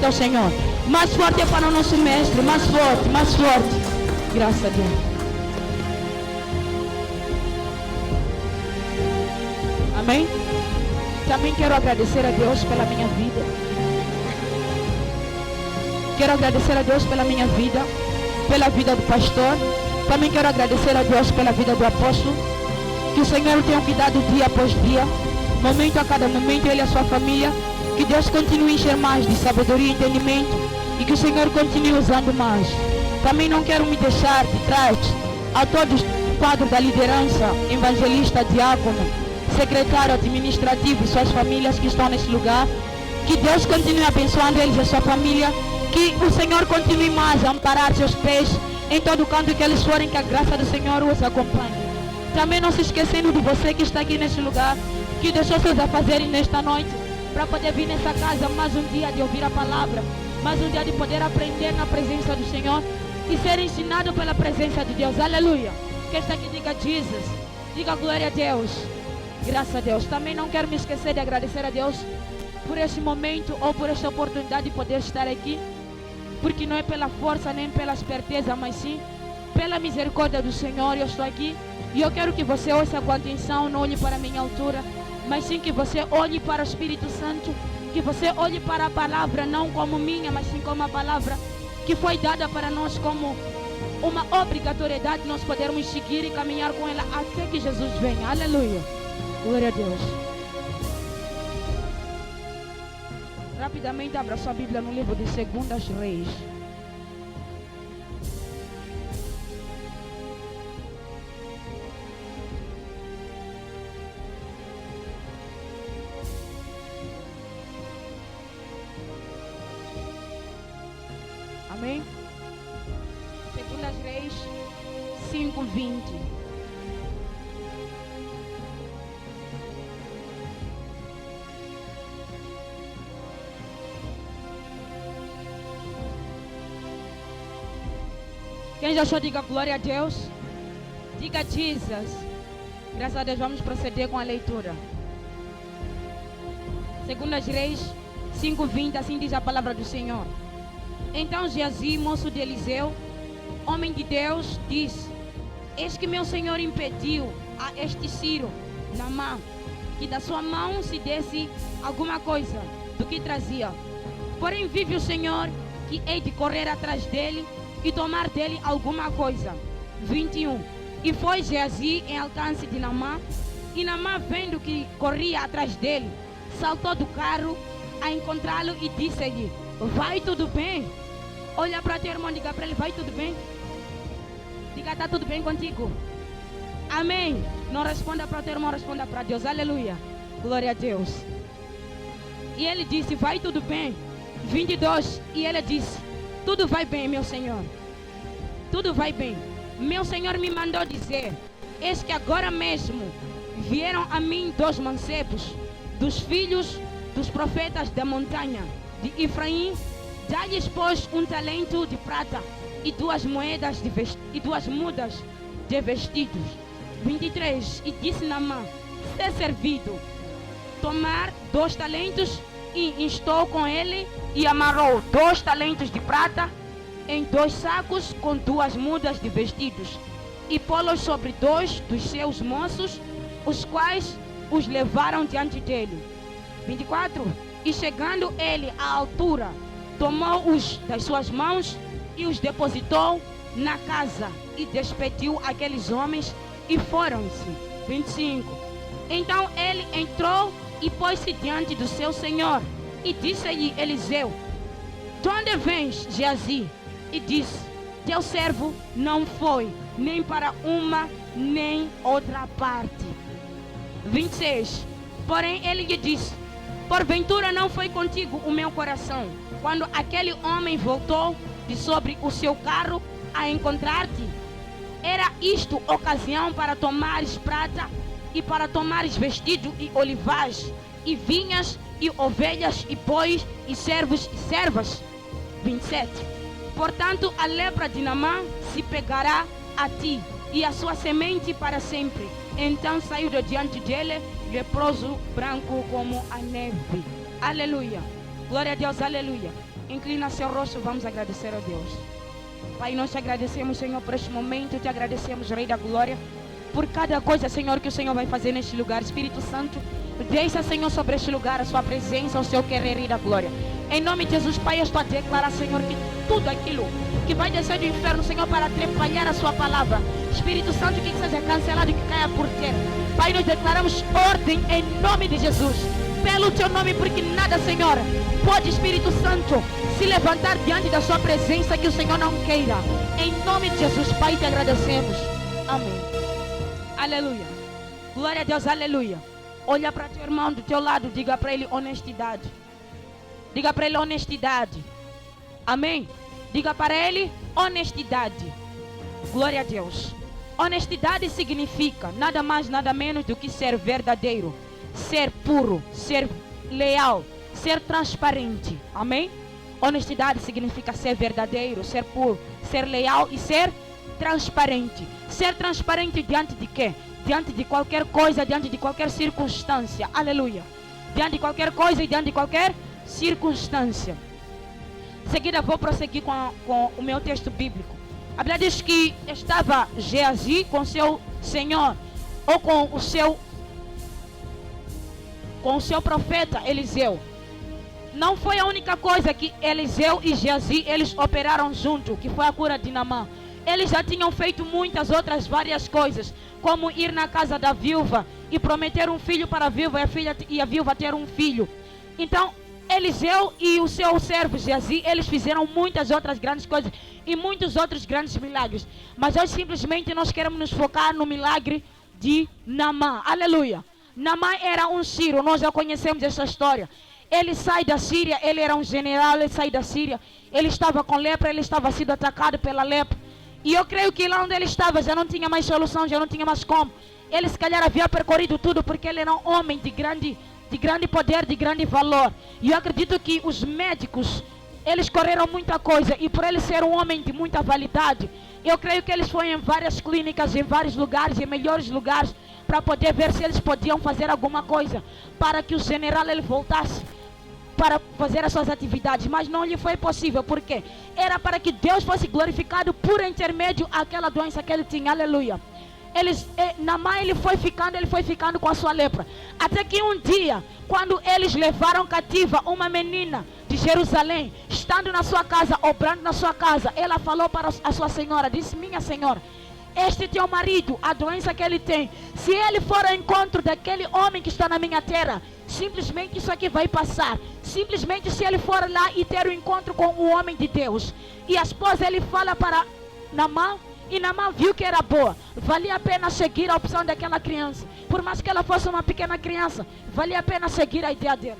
forte ao Senhor. Mais forte é para o nosso mestre. Mais forte, mais forte. Graças a Deus. Amém? Também quero agradecer a Deus pela minha vida. Quero agradecer a Deus pela minha vida, pela vida do pastor. Também quero agradecer a Deus pela vida do apóstolo. Que o Senhor tenha cuidado dia após dia, momento a cada momento, ele e a sua família. Que Deus continue a encher mais de sabedoria e entendimento. E que o Senhor continue usando mais. Também não quero me deixar de trás a todos o quadro da liderança, evangelista, diácono, secretário administrativo e suas famílias que estão nesse lugar. Que Deus continue abençoando eles e a sua família. Que o Senhor continue mais a amparar seus pés em todo canto que eles forem, que a graça do Senhor os acompanhe. Também não se esquecendo de você que está aqui neste lugar, que deixou seus afazeres nesta noite, para poder vir nessa casa mais um dia de ouvir a palavra, mais um dia de poder aprender na presença do Senhor e ser ensinado pela presença de Deus. Aleluia. Quem está aqui, diga Jesus, diga glória a Deus. Graças a Deus. Também não quero me esquecer de agradecer a Deus por este momento ou por esta oportunidade de poder estar aqui, porque não é pela força nem pela esperteza, mas sim pela misericórdia do Senhor. Eu estou aqui e eu quero que você ouça com atenção, não olhe para a minha altura, mas sim que você olhe para o Espírito Santo, que você olhe para a palavra, não como minha, mas sim como a palavra que foi dada para nós como uma obrigatoriedade, nós podermos seguir e caminhar com ela até que Jesus venha. Aleluia. Glória a Deus. Rapidamente abra sua Bíblia no livro de 2 Reis. Amém? 2 Reis 5:20. Quem já achou, diga glória a Deus. Diga Jesus. Graças a Deus, vamos proceder com a leitura. 2 Reis 5:20, assim diz a palavra do Senhor. Então Geazi, moço de Eliseu, homem de Deus, disse: eis que meu senhor impediu a este Ciro, Naamã, que da sua mão se desse alguma coisa do que trazia. Porém vive o Senhor, que hei de correr atrás dele e tomar dele alguma coisa. 21. E foi Geazi em alcance de Naamã, e Naamã, vendo que corria atrás dele, saltou do carro a encontrá-lo e disse-lhe: vai tudo bem? Olha para teu irmão e diga para ele: vai tudo bem? Diga: está tudo bem contigo? Amém. Não responda para o teu irmão, responda para Deus. Aleluia. Glória a Deus. E ele disse: vai tudo bem? 22. E ele disse: tudo vai bem, meu senhor. Tudo vai bem. Meu senhor me mandou dizer: eis que agora mesmo vieram a mim 2 mancebos dos filhos dos profetas da montanha de Efraim. Dá-lhes, pois, 1 talento de prata e 2 moedas de e 2 mudas de vestidos. 23. E disse Naamã: ser servido, tomar 2 talentos, e instou com ele e amarrou 2 talentos de prata em 2 sacos com 2 mudas de vestidos, e pô-los sobre 2 dos seus moços, os quais os levaram diante dele. 24. E chegando ele à altura, tomou-os das suas mãos e os depositou na casa, e despediu aqueles homens e foram-se. 25. Então ele entrou e pôs-se diante do seu senhor, e disse-lhe Eliseu: de onde vens, Geazi? E disse: teu servo não foi nem para uma nem outra parte. 26. Porém ele lhe disse: porventura não foi contigo o meu coração, quando aquele homem voltou de sobre o seu carro a encontrar-te? Era isto ocasião para tomares prata, e para tomares vestido e olivais, e vinhas, e ovelhas, e bois, e servos e servas? 27. Portanto, a lepra de Naamã se pegará a ti, e a sua semente para sempre. Então saiu de diante dele, leproso, branco como a neve. Aleluia. Glória a Deus, aleluia. Inclina seu rosto, vamos agradecer a Deus. Pai, nós te agradecemos, Senhor, por este momento. Te agradecemos, Rei da Glória, por cada coisa, Senhor, que o Senhor vai fazer neste lugar. Espírito Santo, deixa, Senhor, sobre este lugar a sua presença, o seu querer, Rei da Glória. Em nome de Jesus, Pai, eu estou a declarar, Senhor, que tudo aquilo que vai descer do inferno, Senhor, para atrapalhar a sua palavra, Espírito Santo, que seja cancelado e que caia por terra. Pai, nós declaramos ordem em nome de Jesus, pelo teu nome, porque nada, Senhor, pode, Espírito Santo, se levantar diante da sua presença que o Senhor não queira. Em nome de Jesus, Pai, te agradecemos. Amém. Aleluia. Glória a Deus, aleluia. Olha para teu irmão do teu lado, diga para ele honestidade. Diga para ele honestidade. Amém. Diga para ele honestidade. Glória a Deus. Honestidade significa nada mais, nada menos do que ser verdadeiro, ser puro, ser leal, ser transparente. Amém? Honestidade significa ser verdadeiro, ser puro, ser leal e ser transparente. Ser transparente diante de quê? Diante de qualquer coisa, diante de qualquer circunstância. Aleluia. Diante de qualquer coisa e diante de qualquer circunstância. Em seguida vou prosseguir com o meu texto bíblico. A Bíblia diz que estava Geazi com seu senhor, ou com o seu profeta Eliseu. Não foi a única coisa que Eliseu e Geazi eles operaram junto, que foi a cura de Naamã. Eles já tinham feito muitas outras várias coisas, como ir na casa da viúva e prometer um filho para a viúva e a viúva ter um filho. Então, Eliseu e o seu servo Geazi, eles fizeram muitas outras grandes coisas e muitos outros grandes milagres. Mas hoje simplesmente nós queremos nos focar no milagre de Naamã. Aleluia. Naamã era um sírio, nós já conhecemos essa história. Ele sai da Síria, ele era um general, ele sai da Síria. Ele estava com lepra, ele estava sendo atacado pela lepra. E eu creio que lá onde ele estava já não tinha mais solução, já não tinha mais como. Ele se calhar havia percorrido tudo porque ele era um homem de grande poder, de grande valor. E eu acredito que os médicos, eles correram muita coisa. E por ele ser um homem de muita validade, eu creio que eles foram em várias clínicas, em vários lugares, em melhores lugares, para poder ver se eles podiam fazer alguma coisa para que o general ele voltasse para fazer as suas atividades, mas não lhe foi possível. Por quê? Era para que Deus fosse glorificado por intermédio daquela doença que ele tinha. Aleluia. Naamã ele foi ficando com a sua lepra, até que um dia, quando eles levaram cativa uma menina de Jerusalém, estando na sua casa, obrando na sua casa, ela falou para a sua senhora, disse: minha senhora, este teu marido, a doença que ele tem, se ele for ao encontro daquele homem que está na minha terra, simplesmente isso aqui vai passar. Simplesmente se ele for lá e ter um encontro com o homem de Deus. E a esposa ele fala para Naamã, e Naamã viu que era boa, valia a pena seguir a opção daquela criança. Por mais que ela fosse uma pequena criança, valia a pena seguir a ideia dele.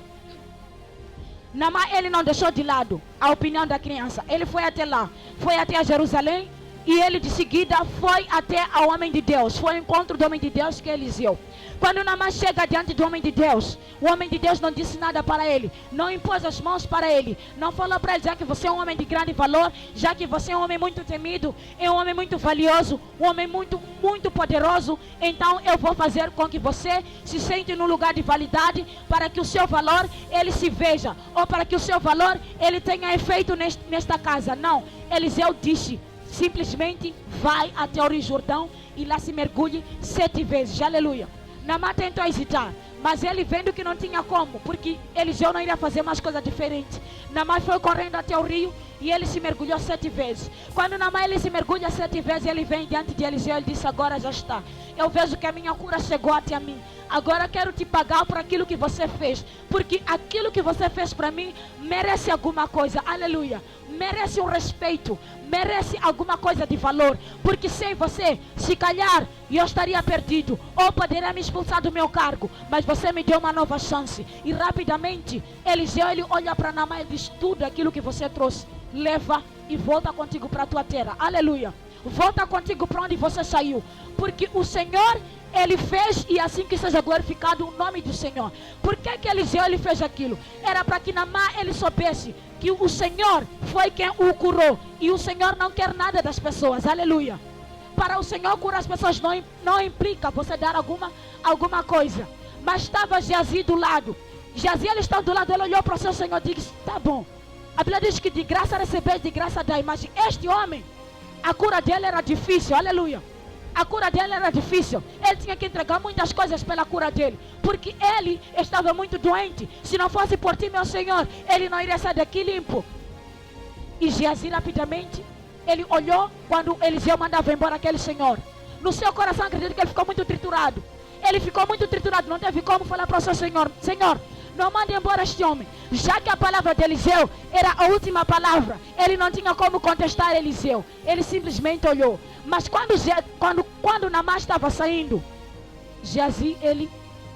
Naamã ele não deixou de lado a opinião da criança. Ele foi até lá, foi até a Jerusalém. E ele de seguida foi até ao homem de Deus. Foi ao encontro do homem de Deus, que é Eliseu. Quando Naamã chega diante do homem de Deus, o homem de Deus não disse nada para ele, não impôs as mãos para ele, não falou para ele: já que você é um homem de grande valor, já que você é um homem muito temido, é um homem muito valioso, um homem muito, muito poderoso, então eu vou fazer com que você se sente no lugar de validade, para que o seu valor ele se veja, ou para que o seu valor ele tenha efeito nesta casa. Não, Eliseu disse: simplesmente vai até o Rio Jordão e lá se mergulhe 7 vezes. Aleluia. Naamã tentou hesitar, mas ele vendo que não tinha como, porque Eliseu não iria fazer mais coisa diferente. Naamã foi correndo até o rio e ele se mergulhou 7 vezes. Quando Naamã ele se mergulha 7 vezes, ele vem diante de Eliseu e disse: agora já está. Eu vejo que a minha cura chegou até a mim. Agora quero te pagar por aquilo que você fez, porque aquilo que você fez para mim merece alguma coisa. Aleluia. Merece um respeito, merece alguma coisa de valor, porque sem você, se calhar, eu estaria perdido, ou poderia me expulsar do meu cargo, mas você me deu uma nova chance. E rapidamente, Eliseu ele olha para Naamã e diz: tudo aquilo que você trouxe, leva e volta contigo para a tua terra. Aleluia. Volta contigo para onde você saiu, porque o Senhor ele fez, e assim que seja glorificado o nome do Senhor. Por que Eliseu ele fez aquilo? Era para que Naamã ele soubesse que o Senhor foi quem o curou, e o Senhor não quer nada das pessoas. Aleluia. Para o Senhor curar as pessoas não implica você dar alguma coisa. Mas estava Geazi do lado. Geazi ele estava do lado, ele olhou para o seu Senhor e disse: tá bom, A Bíblia diz que de graça receber, de graça dá. Mas este homem, a cura dele era difícil, aleluia. A cura dele era difícil. Ele tinha que entregar muitas coisas pela cura dele, porque ele estava muito doente. Se não fosse por ti, meu Senhor, ele não iria sair daqui limpo. E Geazi rapidamente, ele olhou quando Eliseu mandava embora aquele senhor. No seu coração, acredito que ele ficou muito triturado. Ele ficou muito triturado, não teve como falar para o seu Senhor: Senhor, não mande embora este homem. Já que a palavra de Eliseu era a última palavra, ele não tinha como contestar Eliseu. Ele simplesmente olhou. Mas quando Naamã estava saindo, Geazi, ele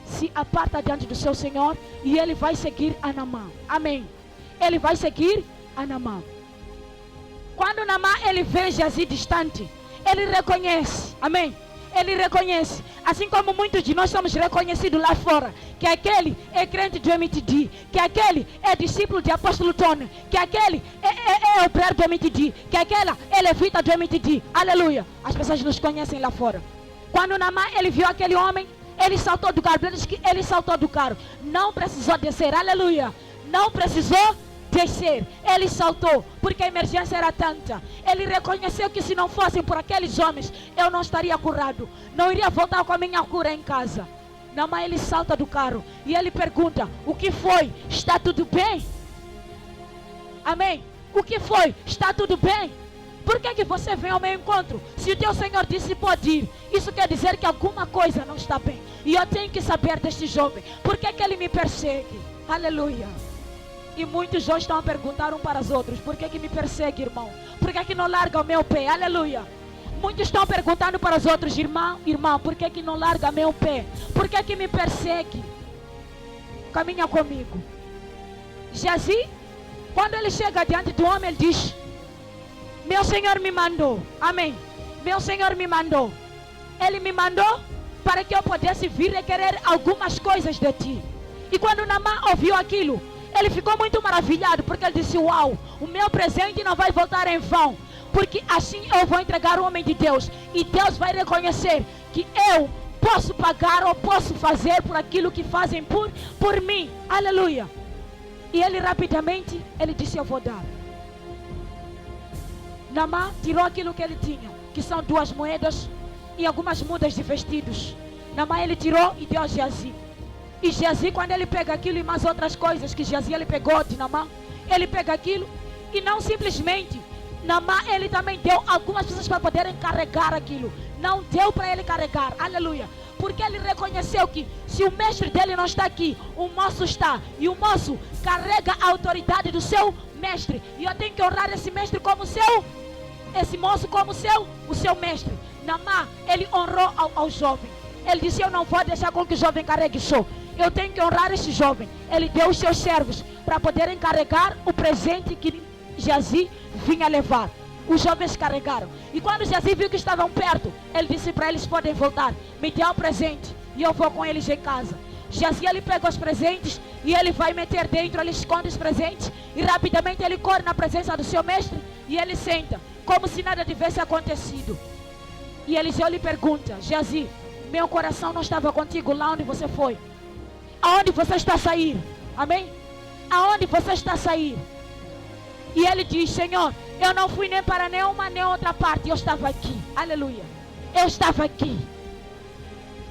se aparta diante do seu Senhor e ele vai seguir a Naamã. Amém. Ele vai seguir a Naamã. Quando Naamã ele vê Geazi distante, ele reconhece. Amém. Ele reconhece, assim como muitos de nós somos reconhecidos lá fora, que aquele é crente do MTD, que aquele é discípulo de apóstolo Tony, que aquele é obreiro do MTD, que aquela é levita do MTD, aleluia. As pessoas nos conhecem lá fora. Quando Naamã ele viu aquele homem, ele saltou do carro. Ele diz que ele saltou do carro, não precisou descer, aleluia. Não precisou descer, ele saltou, porque a emergência era tanta. Ele reconheceu que se não fossem por aqueles homens, eu não estaria curado, não iria voltar com a minha cura em casa. Naamã ele salta do carro e ele pergunta: o que foi? Está tudo bem? Amém? O que foi? Está tudo bem? Por que você vem ao meu encontro? Se o teu Senhor disse pode ir, isso quer dizer que alguma coisa não está bem. E eu tenho que saber deste jovem, por que ele me persegue? Aleluia. E muitos hoje estão a perguntar um para os outros: por que me persegue, irmão? Por que não larga o meu pé? Aleluia. Muitos estão perguntando para os outros: irmão, por que não larga meu pé? Por que me persegue? Caminha comigo. Geazi, quando ele chega diante do homem, ele diz: meu Senhor me mandou. Amém. Meu Senhor me mandou. Ele me mandou para que eu pudesse vir requerer algumas coisas de ti. E quando Naamã ouviu aquilo, ele ficou muito maravilhado, porque ele disse: uau, o meu presente não vai voltar em vão, porque assim eu vou entregar o homem de Deus, e Deus vai reconhecer que eu posso pagar ou posso fazer por aquilo que fazem por mim. Aleluia. E ele rapidamente, ele disse: eu vou dar. Naamã tirou aquilo que ele tinha, que são 2 moedas e algumas mudas de vestidos. Naamã ele tirou e deu a Geazi. E Geazi, quando ele pega aquilo e mais outras coisas que Geazi ele pegou de Naamã, ele pega aquilo e não simplesmente, Naamã ele também deu algumas pessoas para poderem carregar aquilo. Não deu para ele carregar, aleluia. Porque ele reconheceu que se o mestre dele não está aqui, o moço está. E o moço carrega a autoridade do seu mestre. E eu tenho que honrar esse mestre como seu, esse moço como o seu mestre. Naamã, ele honrou ao jovem. Ele disse: eu não vou deixar com que o jovem carregue só. Eu tenho que honrar esse jovem. Ele deu os seus servos para poderem carregar o presente que Geazi vinha levar. Os jovens carregaram. E quando Geazi viu que estavam perto, ele disse para eles: podem voltar, me dê o presente e eu vou com eles em casa. Geazi ele pega os presentes e ele vai meter dentro, ele esconde os presentes e rapidamente ele corre na presença do seu mestre e ele senta, como se nada tivesse acontecido. E Eliseu lhe pergunta: Geazi, meu coração não estava contigo lá onde você foi? Aonde você está a sair? Amém? Aonde você está a sair? E ele diz: Senhor, eu não fui nem para nenhuma nem outra parte, eu estava aqui. Aleluia. Eu estava aqui.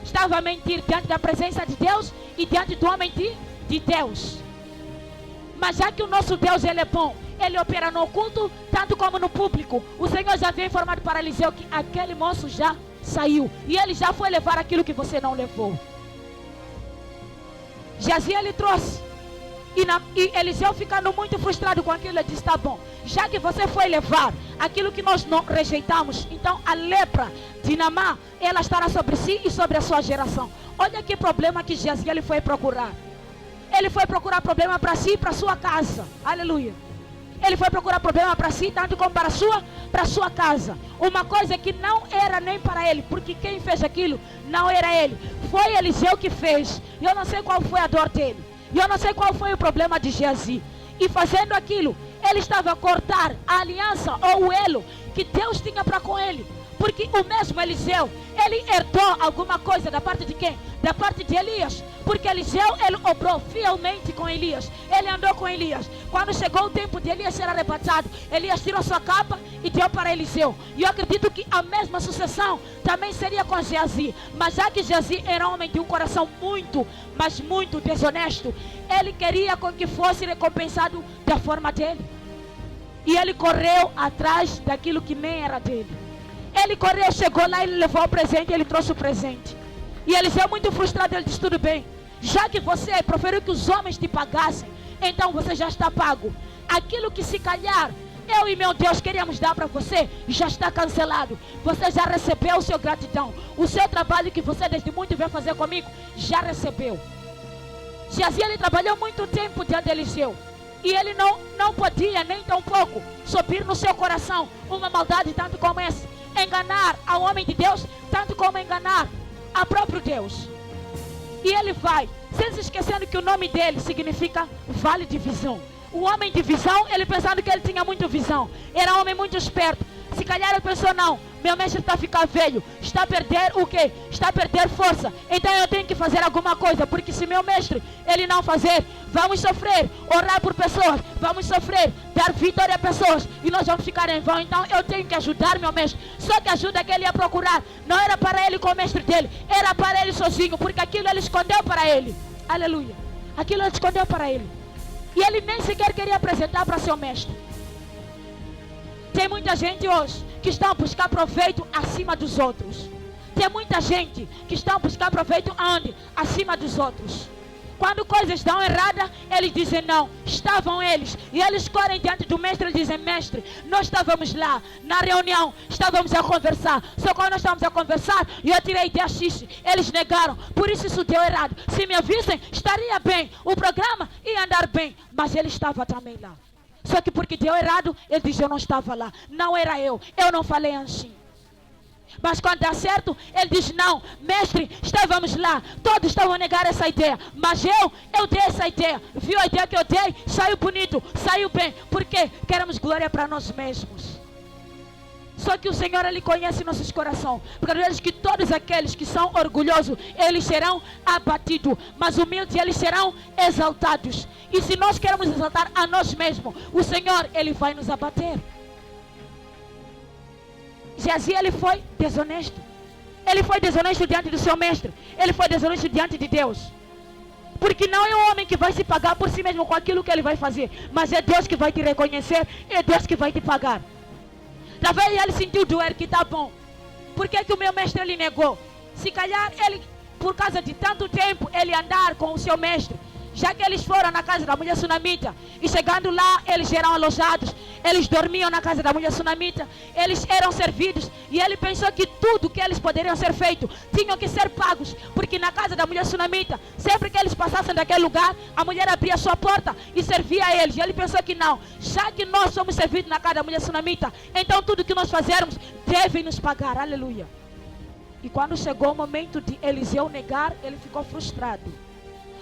Estava a mentir diante da presença de Deus e diante do homem de Deus. Mas já que o nosso Deus ele é bom, ele opera no oculto tanto como no público. O Senhor já havia informado para Eliseu que aquele moço já saiu e ele já foi levar aquilo que você não levou. Geazi ele trouxe. E Eliseu, ficando muito frustrado com aquilo, ele disse: tá bom, já que você foi levar aquilo que nós não rejeitamos, então a lepra de Naamã, ela estará sobre si e sobre a sua geração. Olha que problema que Geazi ele foi procurar. Ele foi procurar problema para si e para sua casa. Aleluia. Ele foi procurar problema para si, tanto como para sua casa. Uma coisa que não era nem para ele, porque quem fez aquilo não era ele. Foi Eliseu que fez. E eu não sei qual foi a dor dele. E eu não sei qual foi o problema de Geazi. E fazendo aquilo, ele estava a cortar a aliança ou o elo que Deus tinha para com ele. Porque o mesmo Eliseu, ele herdou alguma coisa da parte de quem? Da parte de Elias. Porque Eliseu, ele obrou fielmente com Elias. Ele andou com Elias. Quando chegou o tempo de Elias ser arrebatado, Elias tirou sua capa e deu para Eliseu. E eu acredito que a mesma sucessão também seria com Geazi. Mas já que Geazi era um homem de um coração muito, mas muito desonesto, ele queria com que fosse recompensado da forma dele. E ele correu atrás daquilo que nem era dele. Ele correu, chegou lá, ele levou o presente, ele trouxe o presente. E Eliseu, muito frustrado, ele disse: tudo bem, já que você preferiu que os homens te pagassem, então você já está pago. Aquilo que se calhar eu e meu Deus queríamos dar para você, já está cancelado. Você já recebeu o seu gratidão. O seu trabalho que você desde muito veio fazer comigo, já recebeu. Geazi, ele trabalhou muito tempo diante de Eliseu. E ele não podia nem tão pouco subir no seu coração uma maldade tanto como essa. Enganar ao homem de Deus tanto como enganar a próprio Deus. E ele vai, sem se esquecendo que o nome dele significa vale de visão. O homem de visão, ele pensando que ele tinha muita visão. Era um homem muito esperto. Se calhar ele pensou: não, meu mestre está a ficar velho, está a perder o quê? Está a perder força. Então eu tenho que fazer alguma coisa, porque se meu mestre, ele não fazer, vamos sofrer, orar por pessoas, vamos sofrer, dar vitória a pessoas, e nós vamos ficar em vão. Então eu tenho que ajudar meu mestre. Só que a ajuda que ele ia procurar não era para ele com o mestre dele, era para ele sozinho, porque aquilo ele escondeu para ele. Aleluia. Aquilo ele escondeu para ele. E ele nem sequer queria apresentar para seu mestre. Tem muita gente hoje que está a buscar proveito acima dos outros. Tem muita gente que está a buscar proveito aonde? Acima dos outros. Quando coisas dão errada, eles dizem não. Estavam eles. E eles correm diante do mestre e dizem: mestre, nós estávamos lá na reunião, estávamos a conversar. Só quando nós estávamos a conversar, eu tirei ideia X. Eles negaram, por isso deu errado. Se me avissem, estaria bem. O programa ia andar bem. Mas ele estava também lá. Só que porque deu errado, ele diz: eu não estava lá. Não era eu não falei assim. Mas quando dá certo, ele diz: não, mestre, estávamos lá, todos estavam a negar essa ideia, mas eu dei essa ideia. Viu a ideia que eu dei? Saiu bonito, saiu bem, porque queremos glória para nós mesmos. Só que o Senhor, ele conhece nossos corações. Porque ele diz que todos aqueles que são orgulhosos, eles serão abatidos, mas humildes, eles serão exaltados. E se nós queremos exaltar a nós mesmos, o Senhor, ele vai nos abater. Geazi, ele foi desonesto. Ele foi desonesto diante do seu mestre. Ele foi desonesto diante de Deus. Porque não é o homem que vai se pagar por si mesmo com aquilo que ele vai fazer, mas é Deus que vai te reconhecer, é Deus que vai te pagar. Talvez ele sentiu doer, que tá bom. Por que o meu mestre ele negou? Se calhar ele, por causa de tanto tempo ele andar com o seu mestre, já que eles foram na casa da mulher sunamita, e chegando lá, eles eram alojados, eles dormiam na casa da mulher sunamita, eles eram servidos, e ele pensou que tudo que eles poderiam ser feito, tinham que ser pagos, porque na casa da mulher sunamita, sempre que eles passassem daquele lugar, a mulher abria a sua porta e servia a eles, e ele pensou que não, já que nós somos servidos na casa da mulher sunamita, então tudo que nós fazermos, deve nos pagar, aleluia. E quando chegou o momento de Eliseu negar, ele ficou frustrado.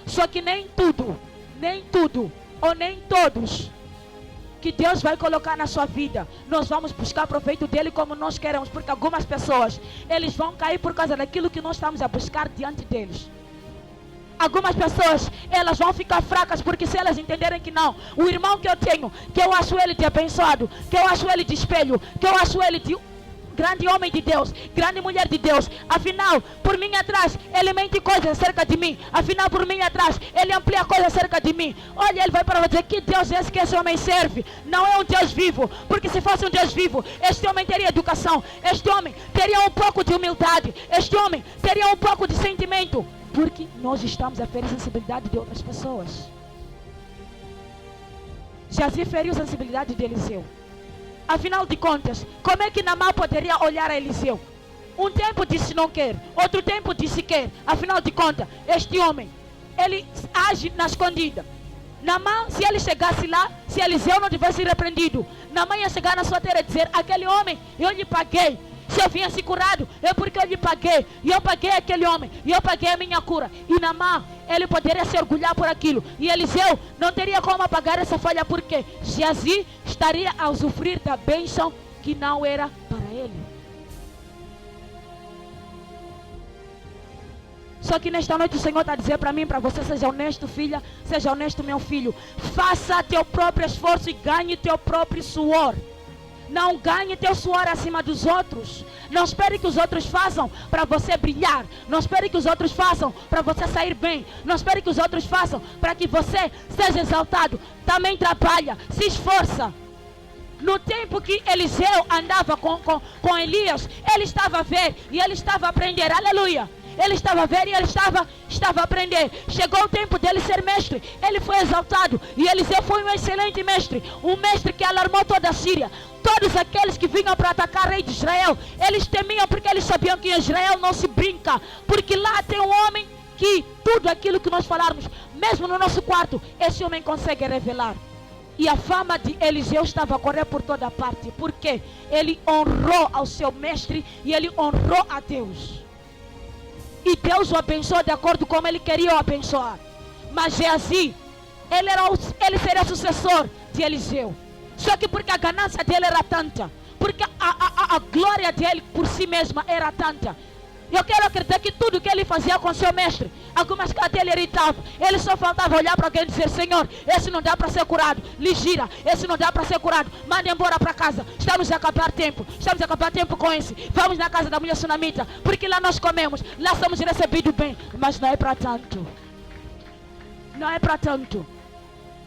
Só que nem tudo, ou nem todos que Deus vai colocar na sua vida, nós vamos buscar proveito dele como nós queremos. Porque algumas pessoas, eles vão cair por causa daquilo que nós estamos a buscar diante deles. Algumas pessoas, elas vão ficar fracas porque se elas entenderem que não, o irmão que eu tenho, que eu acho ele de abençoado, que eu acho ele de espelho, que eu acho ele de grande homem de Deus, grande mulher de Deus, afinal, por mim atrás, ele mente coisas acerca de mim, afinal, por mim atrás, ele amplia coisas acerca de mim. Olha, ele vai para dizer: que Deus é esse que esse homem serve? Não é um Deus vivo, porque se fosse um Deus vivo, este homem teria educação, este homem teria um pouco de humildade, este homem teria um pouco de sentimento, porque nós estamos a ferir a sensibilidade de outras pessoas. Geazi feriu a sensibilidade de Eliseu. Afinal de contas, como é que Naamã poderia olhar a Eliseu? Um tempo disse não quer, outro tempo disse quer. Afinal de contas, este homem, ele age na escondida. Naamã, se ele chegasse lá, se Eliseu não tivesse repreendido, Naamã ia chegar na sua terra e dizer: aquele homem, eu lhe paguei. Se eu viesse curado, é porque eu lhe paguei. E eu paguei aquele homem, e eu paguei a minha cura. E Naamã, ele poderia se orgulhar por aquilo. E Eliseu não teria como apagar essa falha, porque Geazi estaria a usufruir da bênção que não era para ele. Só que nesta noite o Senhor está a dizer para mim, para você: seja honesto, filha, seja honesto, meu filho. Faça teu próprio esforço e ganhe teu próprio suor. Não ganhe teu suor acima dos outros. Não espere que os outros façam para você brilhar. Não espere que os outros façam para você sair bem. Não espere que os outros façam para que você seja exaltado. Também trabalha, se esforça. No tempo que Eliseu andava com Elias, ele estava a ver e ele estava a aprender. Aleluia! Ele estava a ver e ele estava a aprender. Chegou o tempo dele ser mestre. Ele foi exaltado. E Eliseu foi um excelente mestre. Um mestre que alarmou toda a Síria. Todos aqueles que vinham para atacar o rei de Israel, eles temiam, porque eles sabiam que em Israel não se brinca. Porque lá tem um homem que tudo aquilo que nós falarmos, mesmo no nosso quarto, esse homem consegue revelar. E a fama de Eliseu estava a correr por toda parte. Porque ele honrou ao seu mestre e ele honrou a Deus. E Deus o abençoou de acordo com como ele queria o abençoar. Mas Geazi, ele seria sucessor de Eliseu. Só que porque a ganância dele era tanta, porque a glória dele por si mesma era tanta. Eu quero acreditar que tudo que ele fazia com seu mestre, algumas coisas dele irritavam. Ele só faltava olhar para alguém e dizer: Senhor, esse não dá para ser curado. Lhe gira, esse não dá para ser curado. Manda embora para casa. Estamos a acabar tempo. Estamos a acabar tempo com esse. Vamos na casa da mulher sunamita, porque lá nós comemos, lá somos recebidos bem. Mas não é para tanto. Não é para tanto.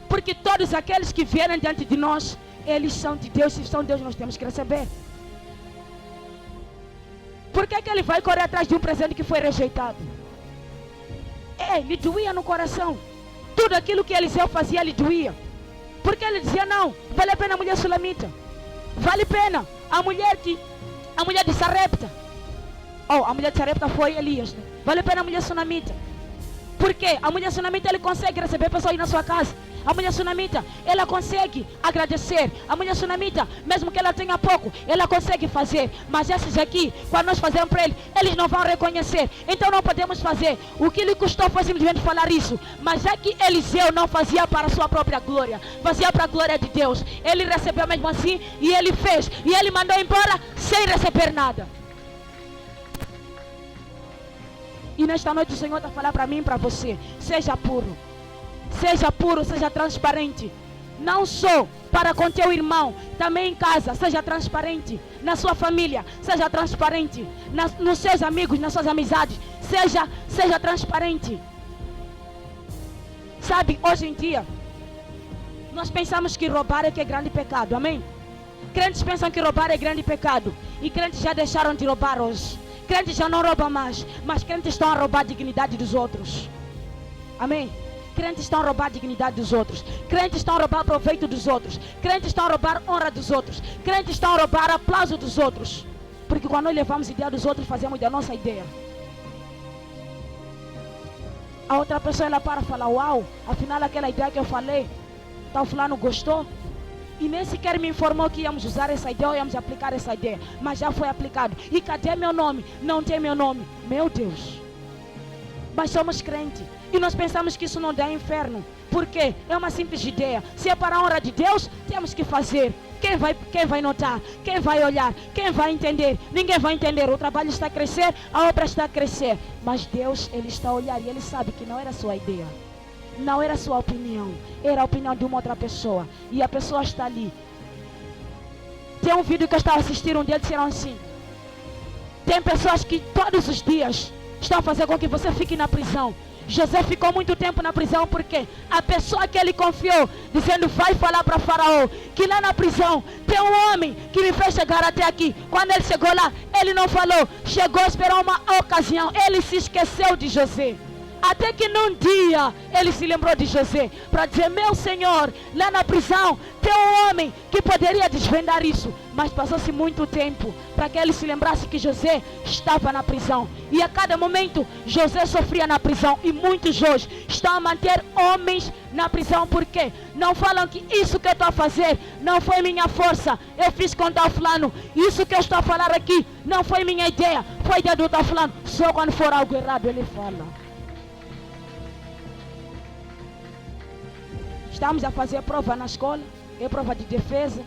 Porque todos aqueles que vierem diante de nós, eles são de Deus. Se são de Deus, nós temos que receber. Por que ele vai correr atrás de um presente que foi rejeitado? Lhe doía no coração. Tudo aquilo que Eliseu fazia lhe doía. Porque ele dizia: não, vale a pena a mulher sulamita. Vale a pena. A mulher de Sarepta. A mulher de Sarepta foi Elias, né? Vale a pena a mulher sunamita. Por quê? A mulher sunamita, ele consegue receber pessoas na sua casa. A mulher sunamita, ela consegue agradecer. A mulher sunamita, mesmo que ela tenha pouco, ela consegue fazer. Mas esses aqui, quando nós fazemos para eles não vão reconhecer. Então não podemos fazer. O que lhe custou foi simplesmente falar isso. Mas já que Eliseu não fazia para a sua própria glória, fazia para a glória de Deus, ele recebeu mesmo assim e ele fez. E ele mandou embora sem receber nada. E nesta noite o Senhor está a falar para mim e para você: seja puro. Seja puro, seja transparente. Não só para com teu irmão, também em casa, seja transparente. Na sua família, seja transparente. Nos seus amigos, nas suas amizades, seja transparente. Sabe, hoje em dia, nós pensamos que roubar é que é grande pecado, amém? Crentes pensam que roubar é grande pecado. E crentes já deixaram de roubar hoje. Crentes já não roubam mais, mas crentes estão a roubar a dignidade dos outros. Amém? Crentes estão a roubar a dignidade dos outros. Crentes estão a roubar proveito dos outros. Crentes estão a roubar honra dos outros. Crentes estão a roubar aplauso dos outros. Porque quando nós levamos a ideia dos outros, fazemos da nossa ideia. A outra pessoa, ela para falar: uau, afinal aquela ideia que eu falei, tal fulano gostou. E nem sequer me informou que íamos usar essa ideia ou íamos aplicar essa ideia. Mas já foi aplicado. E cadê meu nome? Não tem meu nome. Meu Deus. Mas somos crentes. E nós pensamos que isso não dá inferno. Por quê? É uma simples ideia. Se é para a honra de Deus, temos que fazer. Quem vai notar? Quem vai olhar? Quem vai entender? Ninguém vai entender. O trabalho está a crescer, a obra está a crescer. Mas Deus, Ele está a olhar e Ele sabe que não era a sua ideia. Não era a sua opinião. Era a opinião de uma outra pessoa. E a pessoa está ali. Tem um vídeo que eu estava assistindo, um dia disseram assim: tem pessoas que todos os dias estão a fazer com que você fique na prisão. José ficou muito tempo na prisão porque a pessoa que ele confiou, dizendo: vai falar para Faraó que lá na prisão tem um homem que me fez chegar até aqui. Quando ele chegou lá, ele não falou. Chegou, esperou uma ocasião. Ele se esqueceu de José. Até que num dia ele se lembrou de José para dizer: meu Senhor, lá na prisão tem um homem que poderia desvendar isso. Mas passou-se muito tempo para que ele se lembrasse que José estava na prisão. E a cada momento José sofria na prisão. E muitos hoje estão a manter homens na prisão. Por quê? Não falam que isso que eu estou a fazer não foi minha força, eu fiz com tal fulano. Isso que eu estou a falar aqui não foi minha ideia, foi ideia do tal fulano. Só quando for algo errado ele fala. Estamos a fazer prova na escola, é prova de defesa.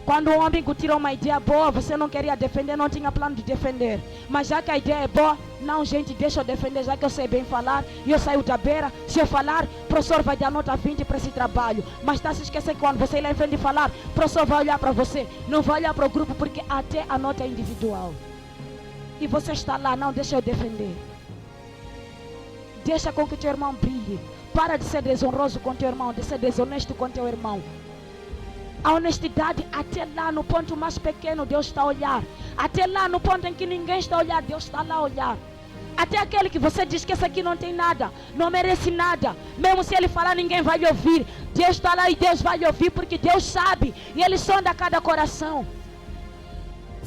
Quando um amigo tirou uma ideia boa, você não queria defender, não tinha plano de defender. Mas já que a ideia é boa, Não, gente, deixa eu defender, já que eu sei bem falar. E eu saio da beira. Se eu falar, o professor vai dar nota 20 para esse trabalho. Mas está se esquecendo que quando você ir lá em frente e falar, o professor vai olhar para você. Não vai olhar para o grupo, porque até a nota é individual. E você está lá, não, deixa eu defender. Deixa com que teu irmão brilhe. Para de ser desonroso com teu irmão, de ser desonesto com teu irmão. A honestidade, até lá no ponto mais pequeno, Deus está a olhar. Até lá no ponto em que ninguém está a olhar, Deus está lá a olhar. Até aquele que você diz que esse aqui não tem nada, não merece nada. Mesmo se ele falar, ninguém vai lhe ouvir. Deus está lá e Deus vai lhe ouvir, porque Deus sabe. E Ele sonda cada coração.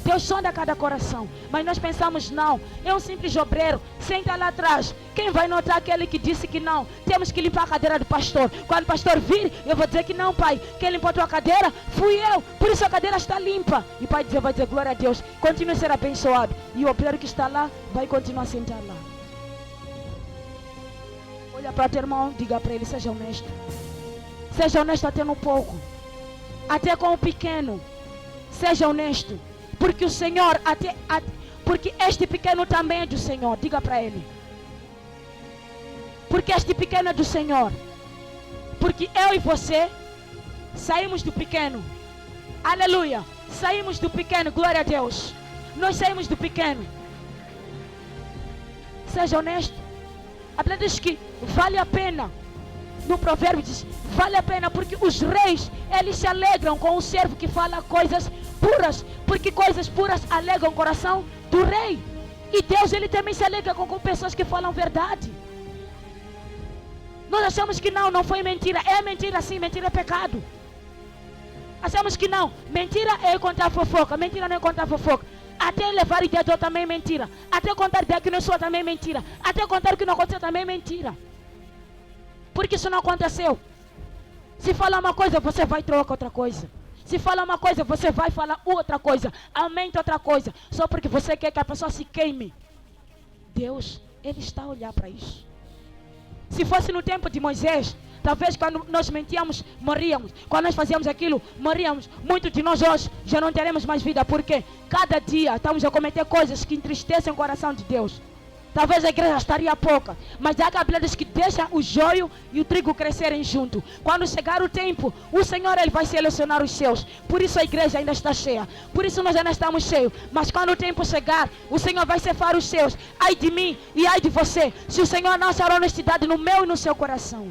Deus sonda cada coração. Mas nós pensamos, não, é um simples obreiro, senta lá atrás. Quem vai notar aquele que disse que não? Temos que limpar a cadeira do pastor. Quando o pastor vir, eu vou dizer que não, pai. Quem limpou a tua cadeira fui eu. Por isso a cadeira está limpa. E o pai vai dizer, glória a Deus. Continue a ser abençoado. E o obreiro que está lá, vai continuar a sentar lá. Olha para o teu irmão, diga para ele, seja honesto. Seja honesto até no pouco. Até com o pequeno. Seja honesto. Porque o Senhor, porque este pequeno também é do Senhor. Diga para ele. Porque este pequeno é do Senhor. Porque eu e você saímos do pequeno. Aleluia. Saímos do pequeno, glória a Deus. Nós saímos do pequeno. Seja honesto. A Bíblia diz que vale a pena. No provérbio diz, vale a pena, porque os reis, eles se alegram com o servo que fala coisas puras, porque coisas puras alegram o coração do rei. E Deus, Ele também se alegra com pessoas que falam verdade. Nós achamos que não foi mentira. É mentira sim, mentira é pecado. Achamos que não, mentira é contar fofoca, mentira não é contar fofoca. Até levar ideia de outra também é mentira. Até contar ideia que não sou também é mentira. Até contar o que não aconteceu também é mentira. Porque isso não aconteceu. Se falar uma coisa, você vai trocar outra coisa. Se falar uma coisa, você vai falar outra coisa. Aumenta outra coisa. Só porque você quer que a pessoa se queime. Deus, Ele está a olhar para isso. Se fosse no tempo de Moisés, talvez quando nós mentíamos, morríamos. Quando nós fazíamos aquilo, morríamos. Muitos de nós hoje já não teremos mais vida. Porque cada dia estamos a cometer coisas que entristecem o coração de Deus. Talvez a igreja estaria pouca, mas a Bíblia diz que deixa o joio e o trigo crescerem junto. Quando chegar o tempo, o Senhor, Ele vai selecionar os seus. Por isso a igreja ainda está cheia. Por isso nós ainda estamos cheios. Mas quando o tempo chegar, o Senhor vai ceifar os seus. Ai de mim e ai de você, se o Senhor não achar honestidade no meu e no seu coração.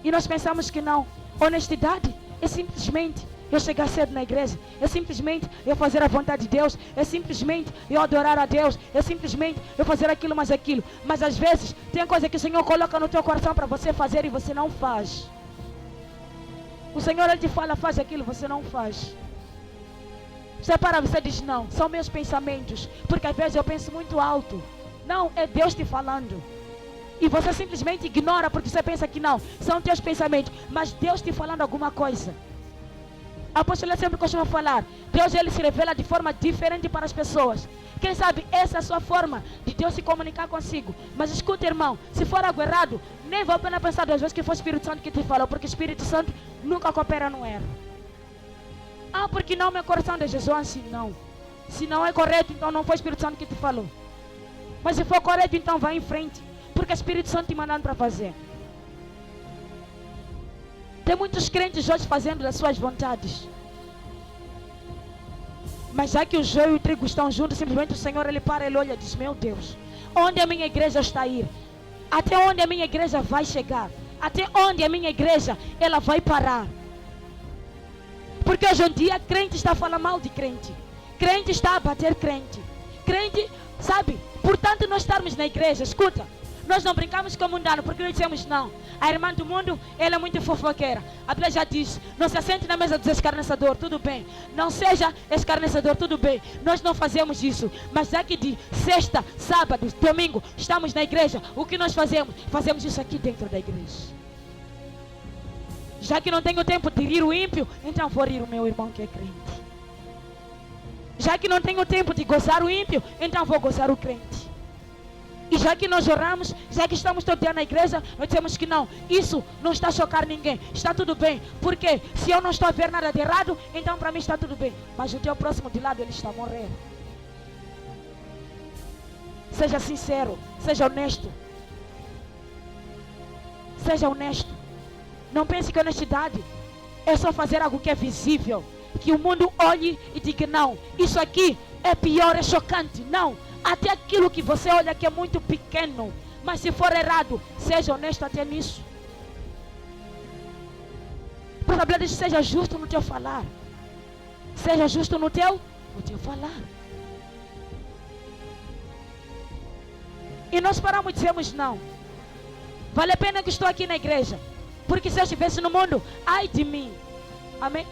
E nós pensamos que não. Honestidade é simplesmente eu chegar cedo na igreja, é simplesmente eu fazer a vontade de Deus, é simplesmente eu adorar a Deus, é simplesmente eu fazer aquilo mais aquilo. Mas às vezes tem coisa que o Senhor coloca no teu coração para você fazer e você não faz. O Senhor, Ele te fala, faz aquilo, você não faz. Você para, você diz não, são meus pensamentos, porque às vezes eu penso muito alto. Não, é Deus te falando. E você simplesmente ignora porque você pensa que não, são teus pensamentos, mas Deus te falando alguma coisa. A apóstola sempre costuma falar, Deus, Ele se revela de forma diferente para as pessoas. Quem sabe essa é a sua forma de Deus se comunicar consigo. Mas escuta, irmão, se for algo errado, nem vale a pena pensar duas vezes que foi o Espírito Santo que te falou, porque o Espírito Santo nunca coopera no erro. Ah, porque não, meu coração de Jesus assim, não. Se não é correto, então não foi o Espírito Santo que te falou. Mas se for correto, então vai em frente, porque o Espírito Santo te mandando para fazer. Tem muitos crentes hoje fazendo das suas vontades. Mas já que o joio e o trigo estão juntos, simplesmente o Senhor, Ele para, Ele olha e diz, meu Deus, onde a minha igreja está a ir? Até onde a minha igreja vai chegar? Até onde a minha igreja, ela vai parar? Porque hoje em dia, crente está a falar mal de crente. Crente está a bater crente. Crente, sabe? Portanto, nós estarmos na igreja, escuta. Nós não brincamos com o mundano, porque nós dizemos não. A irmã do mundo, ela é muito fofoqueira. A Bíblia já diz, não se assente na mesa dos escarnecedores, tudo bem. Não seja escarnecedor, tudo bem. Nós não fazemos isso. Mas já que de sexta, sábado, domingo, estamos na igreja, o que nós fazemos? Fazemos isso aqui dentro da igreja. Já que não tenho tempo de rir o ímpio, então vou rir o meu irmão que é crente. Já que não tenho tempo de gozar o ímpio, então vou gozar o crente. E já que nós oramos, já que estamos todo dia na igreja, nós dizemos que não, isso não está a chocar ninguém, está tudo bem. Porque se eu não estou a ver nada de errado, então para mim está tudo bem. Mas o teu próximo de lado, ele está a morrer. Seja sincero, seja honesto. Seja honesto. Não pense que honestidade é só fazer algo que é visível, que o mundo olhe e diga: não, isso aqui é pior, é chocante. Não, até aquilo que você olha que é muito pequeno, mas se for errado, seja honesto até nisso. Porque a Bíblia diz: seja justo no teu falar. Seja justo no teu falar. E nós paramos e dizemos: não, vale a pena que estou aqui na igreja, porque se eu estivesse no mundo, ai de mim. Amém?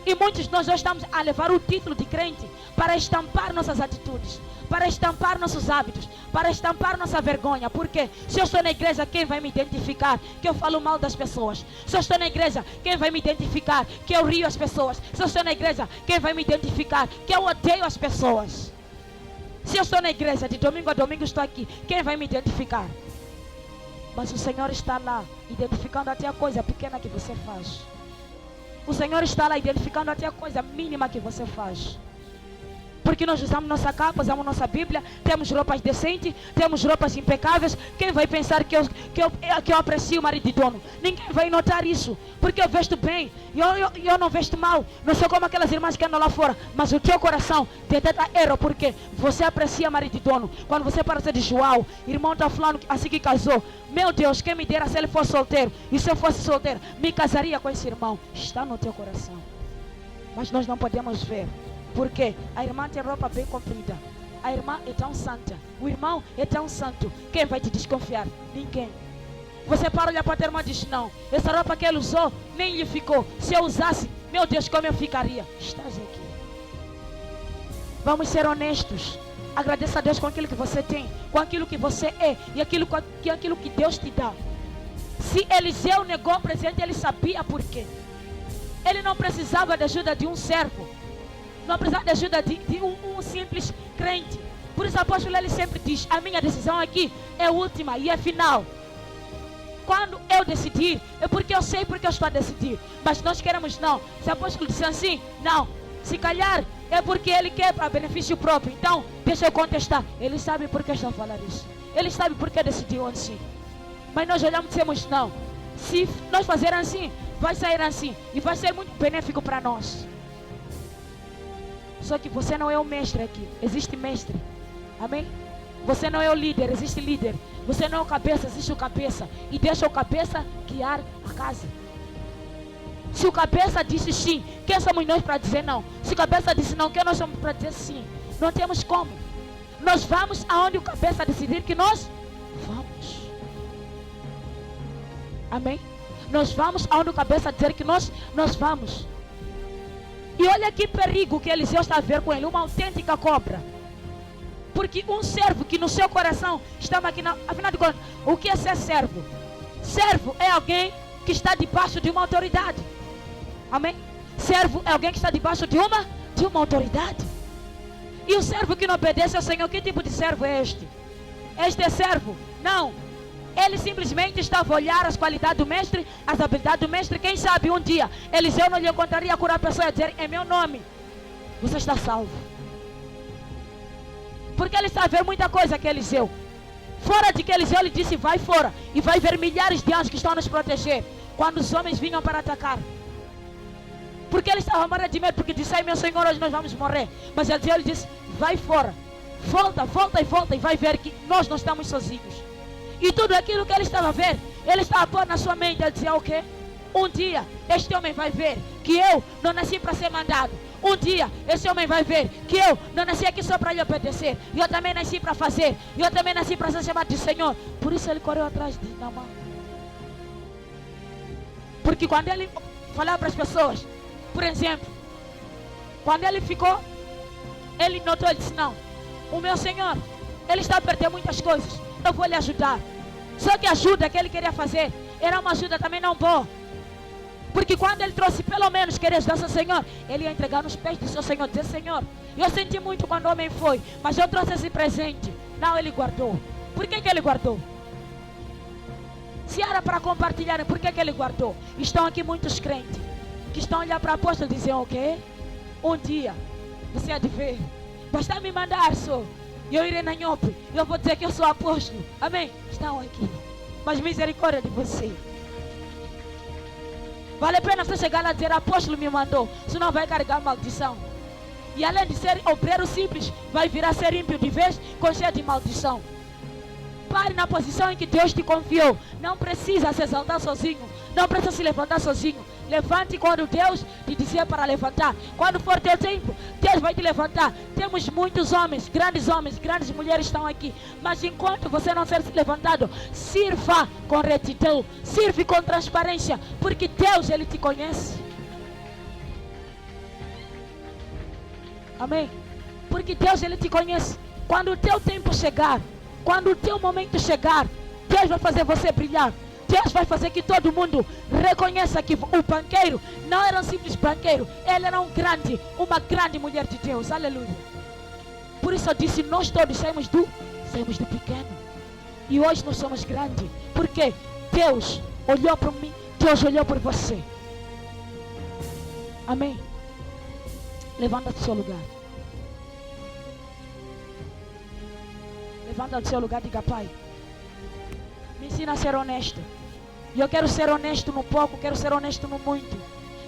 E muitos de nós já estamos a levar o título de crente para estampar nossas atitudes, para estampar nossos hábitos, para estampar nossa vergonha. Porque se eu estou na igreja, quem vai me identificar que eu falo mal das pessoas? Se eu estou na igreja, quem vai me identificar que eu rio as pessoas? Se eu estou na igreja, quem vai me identificar que eu odeio as pessoas? Se eu estou na igreja, de domingo a domingo estou aqui, quem vai me identificar? Mas o Senhor está lá, identificando até a coisa pequena que você faz. O Senhor está lá, identificando até a coisa mínima que você faz. Porque nós usamos nossa capa, usamos nossa Bíblia, temos roupas decentes, temos roupas impecáveis. Quem vai pensar que eu aprecio o marido de dono? Ninguém vai notar isso, porque eu vesto bem, eu não vesto mal. Não sou como aquelas irmãs que andam lá fora. Mas o teu coração detecta erro, porque você aprecia o marido de dono. Quando você para de João, irmão está falando assim que casou. Meu Deus, quem me dera se ele fosse solteiro. E se eu fosse solteiro, me casaria com esse irmão. Está no teu coração. Mas nós não podemos ver. Porque a irmã tem roupa bem comprida, a irmã é tão santa, o irmão é tão santo. Quem vai te desconfiar? Ninguém. Você para olhar para a tua irmã e diz: não, essa roupa que ele usou nem lhe ficou. Se eu usasse, meu Deus, como eu ficaria? Estás aqui. Vamos ser honestos. Agradeça a Deus com aquilo que você tem, com aquilo que você é e aquilo que Deus te dá. Se Eliseu negou o presente, ele sabia por quê. Ele não precisava da ajuda de um servo, não precisava da ajuda de um simples crente. Por isso o apóstolo ele sempre diz: a minha decisão aqui é última e é final. Quando eu decidir, é porque eu sei porque eu estou a decidir. Mas nós queremos não. Se o apóstolo disse assim, não. Se calhar é porque ele quer para benefício próprio. Então, deixa eu contestar. Ele sabe por que está a falar isso. Ele sabe por que decidiu assim. Mas nós olhamos e dizemos: não. Se nós fazermos assim, vai sair assim. E vai ser muito benéfico para nós. Só que você não é o mestre aqui. Existe mestre. Amém? Você não é o líder. Existe líder. Você não é o cabeça. Existe o cabeça. E deixa o cabeça guiar a casa. Se o cabeça disse sim, quem somos nós para dizer não? Se o cabeça disse não, quem nós somos para dizer sim? Não temos como. Nós vamos aonde o cabeça decidir que nós vamos. Amém? Nós vamos aonde o cabeça dizer que nós vamos. E olha que perigo que Eliseu está a ver com ele. Uma autêntica cobra. Porque um servo que no seu coração estava aqui, afinal de contas, o que é ser servo? Servo é alguém que está debaixo de uma autoridade. Amém? Servo é alguém que está debaixo de uma autoridade. E o servo que não obedece ao Senhor, que tipo de servo é este? Este é servo? Não. Ele simplesmente estava a olhar as qualidades do mestre, as habilidades do mestre. Quem sabe um dia Eliseu não lhe encontraria a curar a pessoa e dizer: em meu nome você está salvo. Porque ele está a ver muita coisa que Eliseu. Fora de que Eliseu lhe disse: vai fora. E vai ver milhares de anjos que estão a nos proteger quando os homens vinham para atacar. Porque ele estava morrendo de medo, porque disse: ai meu Senhor, hoje nós vamos morrer. Mas Eliseu lhe disse: vai fora. Volta e vai ver que nós não estamos sozinhos. E tudo aquilo que ele estava a ver, ele estava a pôr na sua mente. Ele dizia: o quê? Um dia este homem vai ver que eu não nasci para ser mandado. Um dia esse homem vai ver que eu não nasci aqui só para lhe obedecer. E eu também nasci para fazer. E eu também nasci para ser chamado de Senhor. Por isso ele correu atrás de Naamã. Porque quando ele falava para as pessoas, por exemplo, quando ele ficou, ele notou, ele disse: não, o meu Senhor, ele está a perder muitas coisas. Eu vou lhe ajudar. Só que a ajuda que ele queria fazer era uma ajuda também não boa. Porque quando ele trouxe pelo menos querer ajudar seu Senhor, ele ia entregar nos pés do seu Senhor, dizer: Senhor, eu senti muito quando o homem foi, mas eu trouxe esse presente. Não, ele guardou. Por que ele guardou? Se era para compartilhar, por que ele guardou? Estão aqui muitos crentes que estão a olhar para o apóstolo e dizem: o quê? Um dia você há de ver. Basta me mandar, só. E eu irei na Nhope. Eu vou dizer que eu sou apóstolo. Amém? Estão aqui. Mas misericórdia de você. Vale a pena você chegar lá e dizer: apóstolo me mandou. Senão vai carregar maldição. E além de ser obreiro simples, vai virar ser ímpio de vez com cheio de maldição. Pare na posição em que Deus te confiou. Não precisa se exaltar sozinho. Não precisa se levantar sozinho. Levante quando Deus te disser para levantar. Quando for teu tempo, Deus vai te levantar. Temos muitos homens, grandes mulheres estão aqui. Mas enquanto você não ser levantado, sirva com retidão. Sirva com transparência. Porque Deus, Ele te conhece. Amém? Porque Deus, Ele te conhece. Quando o teu tempo chegar, quando o teu momento chegar, Deus vai fazer você brilhar. Deus vai fazer que todo mundo reconheça que o banqueiro não era um simples banqueiro. Ele era uma grande mulher de Deus. Aleluia. Por isso eu disse: nós todos saímos do pequeno. E hoje nós somos grandes. Porque Deus olhou para mim, Deus olhou por você. Amém? Levanta do seu lugar. Levanta do seu lugar e diga: Pai, me ensina a ser honesto. E eu quero ser honesto no pouco, quero ser honesto no muito.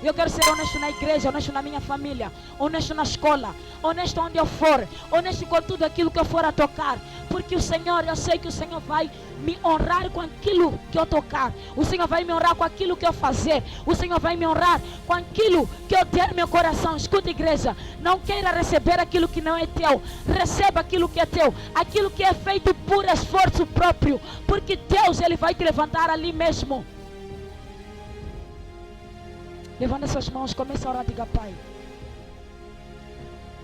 Eu quero ser honesto na igreja, honesto na minha família, honesto na escola, honesto onde eu for, honesto com tudo aquilo que eu for a tocar. Porque o Senhor, eu sei que o Senhor vai me honrar com aquilo que eu tocar. O Senhor vai me honrar com aquilo que eu fazer. O Senhor vai me honrar com aquilo que eu der no meu coração. Escuta, igreja, não queira receber aquilo que não é teu. Receba aquilo que é teu, aquilo que é feito por esforço próprio. Porque Deus, Ele vai te levantar ali mesmo. Levanta suas mãos, começa a orar, diga: Pai,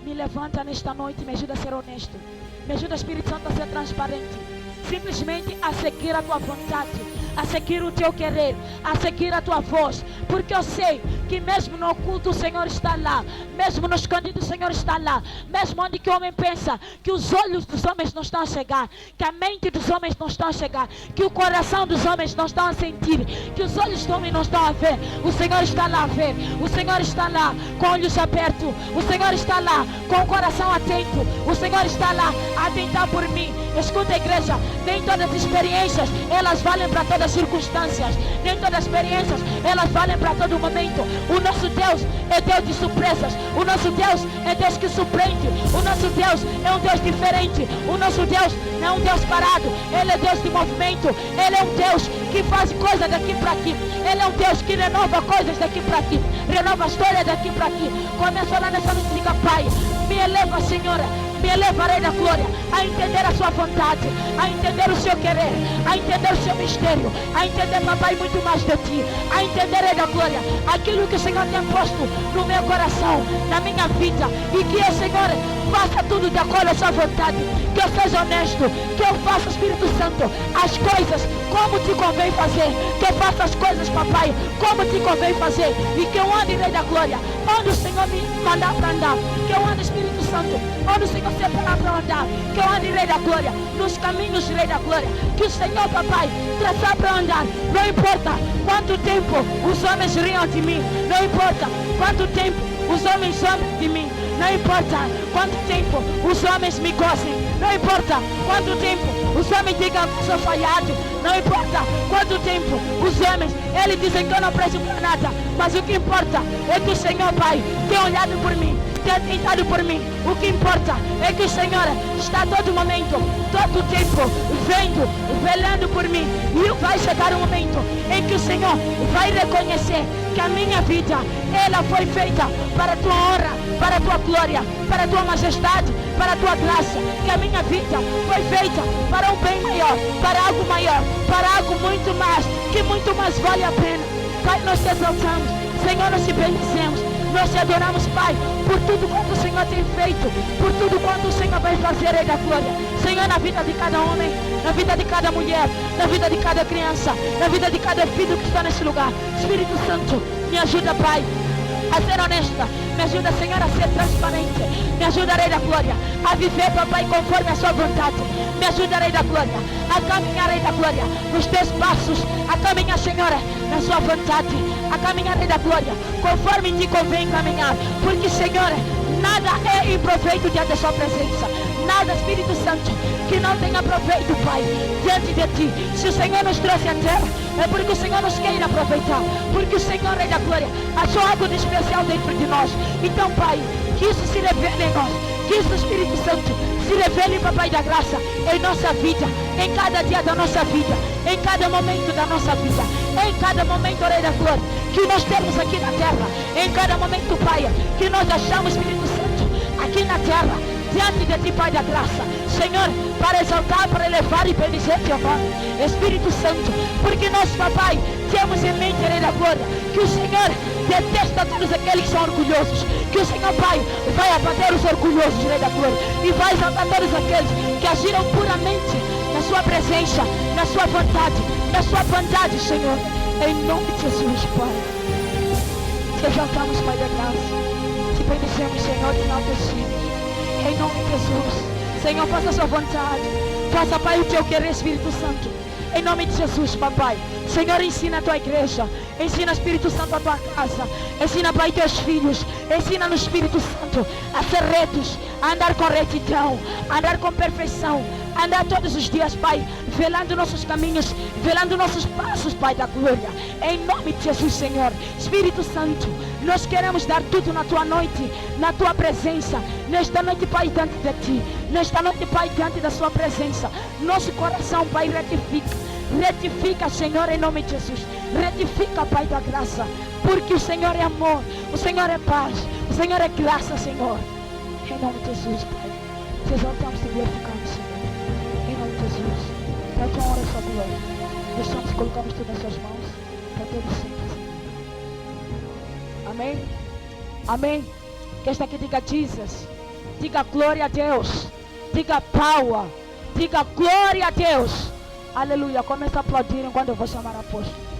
me levanta nesta noite, me ajuda a ser honesto. Me ajuda, Espírito Santo, a ser transparente. Simplesmente a seguir a tua vontade, a seguir o teu querer, a seguir a tua voz. Porque eu sei que mesmo no oculto o Senhor está lá, mesmo no escondido o Senhor está lá, mesmo onde que o homem pensa que os olhos dos homens não estão a chegar, que a mente dos homens não estão a chegar, que o coração dos homens não estão a sentir, que os olhos dos homens não estão a ver, o Senhor está lá a ver. O Senhor está lá com olhos abertos, o Senhor está lá com o coração atento, o Senhor está lá a atentar por mim. Escuta, igreja, nem todas as experiências elas valem para todas as circunstâncias, nem todas as experiências elas valem para todo momento. O nosso Deus é Deus de surpresas. O nosso Deus é Deus que surpreende. O nosso Deus é um Deus diferente. O nosso Deus não é um Deus parado. Ele é Deus de movimento. Ele é um Deus que faz coisas daqui para aqui. Ele é um Deus que renova coisas daqui para aqui, renova a história daqui para aqui. Começa a orar nessa noite, diga: Pai, me eleva, Senhora, me elevarei na glória, a entender a sua vontade, a entender o seu querer, a entender o seu mistério, a entender, papai, muito mais de ti, a entender, Rei da glória, aquilo que o Senhor tem posto no meu coração, na minha vida, e que eu, Senhor, faça tudo de acordo à sua vontade, que eu seja honesto, que eu faça, Espírito Santo, as coisas como te convém fazer, que eu faça as coisas, papai, como te convém fazer, e que eu ande, Rei da glória, onde o Senhor me mandar para andar, que eu ande, Espírito Santo, onde o Senhor separar para andar, que eu ande, Rei da glória, nos caminhos, Rei da glória, que o Senhor, papai, traçar para andar, não importa quanto tempo os homens riam de mim, não importa quanto tempo os homens zombam de mim, não importa quanto tempo os homens me gozem, não importa quanto tempo os homens digam que eu sou falhado, não importa quanto tempo os homens, eles dizem que eu não presto para nada, mas o que importa é que o Senhor, Pai, tem olhado por mim, tem atentado por mim. O que importa é que o Senhor está a todo momento, todo tempo, vendo, velando por mim, e vai chegar um momento em que o Senhor vai reconhecer que a minha vida, ela foi feita para a tua honra, para a tua glória, para a tua majestade, para a tua graça, que a minha vida foi feita para um bem maior, para algo maior, para algo muito mais, que muito mais vale a pena. Pai, nós te exaltamos, Senhor, nós te bendizemos, nós te adoramos, Pai, por tudo quanto o Senhor tem feito, por tudo quanto o Senhor vai fazer, Rei da glória. Senhor, na vida de cada homem, na vida de cada mulher, na vida de cada criança, na vida de cada filho que está nesse lugar. Espírito Santo, me ajuda, Pai, a ser honesta, me ajuda, Senhor, a ser transparente, me ajuda, Rei da glória, a viver, papai, conforme a sua vontade, me ajuda, Rei da glória, a caminhar, Rei da glória, nos teus passos, a caminhar, Senhora, na sua vontade, a caminhar, Rei da glória, conforme te convém caminhar, porque, Senhor, Nada é improveito diante da sua presença. Nada, Espírito Santo, que não tenha proveito, Pai, diante de ti. Se o Senhor nos trouxe à terra, é porque o Senhor nos quer aproveitar, porque o Senhor é da glória, achou algo de especial dentro de nós. Então, Pai, que isso se revele em nós, que isso, Espírito Santo, se revele, Papai da graça, em nossa vida, em cada dia da nossa vida, em cada momento da nossa vida, em cada momento, Rei da glória, que nós temos aqui na terra, em cada momento, Pai, que nós achamos, Espírito Santo, aqui na terra, diante de ti, Pai da graça, Senhor, para exaltar, para elevar e bendizer teu nome, Espírito Santo, porque nós, Papai, temos em mente, Rei da glória, que o Senhor detesta todos aqueles que são orgulhosos, que o Senhor, Pai, vai abater os orgulhosos, Rei da glória, e vai exaltar todos aqueles que agiram puramente na sua presença, na sua vontade, na sua bondade, Senhor, em nome de Jesus, Pai. Te exaltamos, Pai da graça, te bendizemos, Senhor, e enaltecemos, em nome de Jesus. Senhor, faça a sua vontade, faça, Pai, o teu querer, Espírito Santo, em nome de Jesus, Papai. Senhor, ensina a tua igreja, ensina, Espírito Santo, a tua casa, ensina, Pai, teus filhos, ensina no Espírito Santo a ser retos, a andar com retidão, a andar com perfeição, a andar todos os dias, Pai, velando nossos caminhos, velando nossos passos, Pai da glória, em nome de Jesus, Senhor. Espírito Santo, nós queremos dar tudo na tua noite, na tua presença, nesta noite, Pai, diante de ti, nesta noite, Pai, diante da sua presença, nosso coração, Pai, retifica, Senhor, em nome de Jesus, retifica, Pai da graça, porque o Senhor é amor, o Senhor é paz, o Senhor é graça, Senhor, em nome de Jesus, Pai, te exaltamos e glorificamos, Senhor, em nome de Jesus, para a tua honra e sua glória, deixamos e colocamos tudo nas suas mãos, para todos sempre, amém, amém, que esta aqui diga Jesus, diga glória a Deus, diga power, diga glória a Deus. Aleluia. Começa a aplaudir quando eu vou chamar a apóstolo.